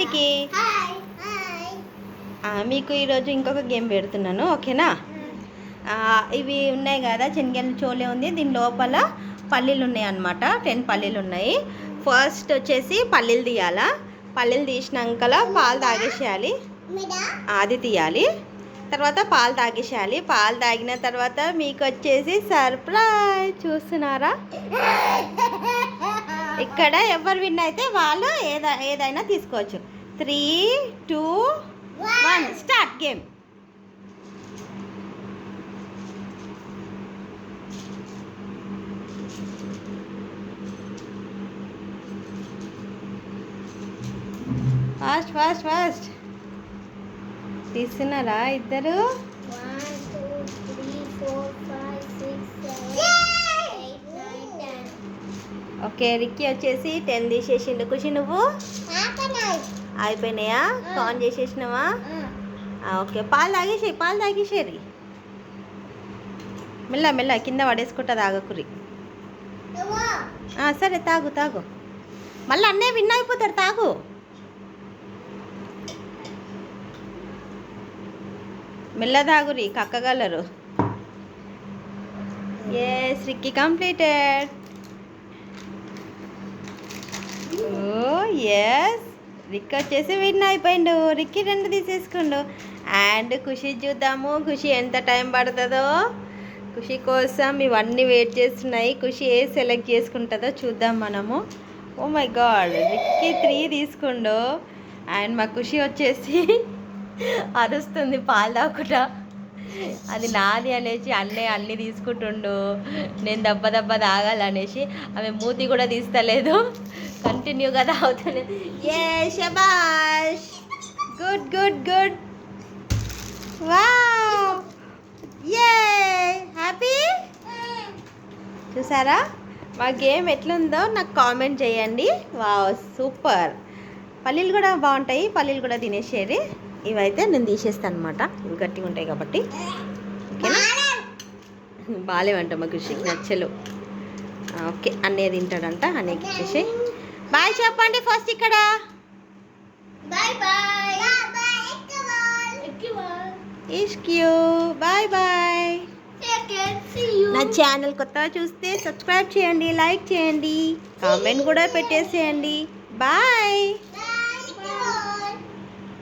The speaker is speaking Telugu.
వికీ. మీకు ఈరోజు ఇంకొక గేమ్ పెడుతున్నాను, ఓకేనా? ఇవి ఉన్నాయి కదా, శనగలు చోలే ఉంది, దీని లోపల పల్లీలు ఉన్నాయి అన్నమాట. 10 పల్లీలు ఉన్నాయి. ఫస్ట్ వచ్చేసి పల్లీలు తీయాలా. పల్లీలు తీసినాక పాలు తాగేసేయాలి, అది తీయాలి. తర్వాత పాలు తాగేసేయాలి. పాలు తాగిన తర్వాత మీకు వచ్చేసి సర్ప్రైజ్. చూస్తున్నారా? ఇక్కడ ఎవరు విన్ అయితే వాళ్ళు ఏదైనా తీసుకోవచ్చు. 3, 2, 1 start game. Fast fast fast తీస్తున్నారా ఇద్దరు? 1, 2, 3, 4, 5, 6, 7, 8, 9, 10. ఓకే, రిక్కీ వచ్చేసి 10 తీసేసిండు. ఖుషి నువ్వు అయిపోయినాయా? కౌంట్ చేసేసినావా? ఓకే, పాలు తాగేసేరి. మెల్ల మెల్ల కింద పడేసుకుంటా, తాగకురి. సరే తాగు. మళ్ళీ అన్నీ విన్ అయిపోతారు, తాగు. మెల్ల తాగురి, కక్కగలరు. Yes, Ricky completed. Yes, Ricky వచ్చేసి విన్ అయిపోయిండు. రిక్కీ 2 తీసేసుకుండు. అండ్ ఖుషి చూద్దాము, ఖుషి ఎంత టైం పడుతుందో. ఖుషి కోసం ఇవన్నీ వెయిట్ చేస్తున్నాయి. ఖుషి ఏ సెలెక్ట్ చేసుకుంటుందో చూద్దాం మనము. ఓ మై గాడ్, రిక్కీ 3 తీసుకుండు. అండ్ మా ఖుషి వచ్చేసి అరుస్తుంది పాలు తాకుండా. అది నాది అనేసి అన్నీ తీసుకుంటుండు. నేను దెబ్బ తాగాలనేసి ఆమె మూతి కూడా తీస్తలేదు, కంటిన్యూగా తాగుతాను. ఏ శబాష్, గుడ్ గుడ్ గుడ్. వావ్, ఏ హ్యాపీ. చూసారా మా గేమ్ ఎట్లుందో నాకు కామెంట్ చేయండి. Wow, super. పల్లీలు కూడా బాగుంటాయి, పల్లీలు కూడా తినేసేది. ఇవైతే నేను తీసేస్తాను అనమాట, ఇవి గట్టిగా ఉంటాయి కాబట్టి. ఓకేనా? బాగాలేవంట మా కృషికి నచ్చలు. ఓకే, అన్నీ తింటాడంట, అన్నీకి ఇచ్చేసి బాయ్ చెప్పండి ఫస్ట్. ఇక్కడ ఇష్క్యూ బాయ్ బాయ్. నా ఛానల్ కొత్తగా చూస్తే సబ్స్క్రైబ్ చేయండి, లైక్ చేయండి, కామెంట్ కూడా పెట్టేసేయండి. బాయ్.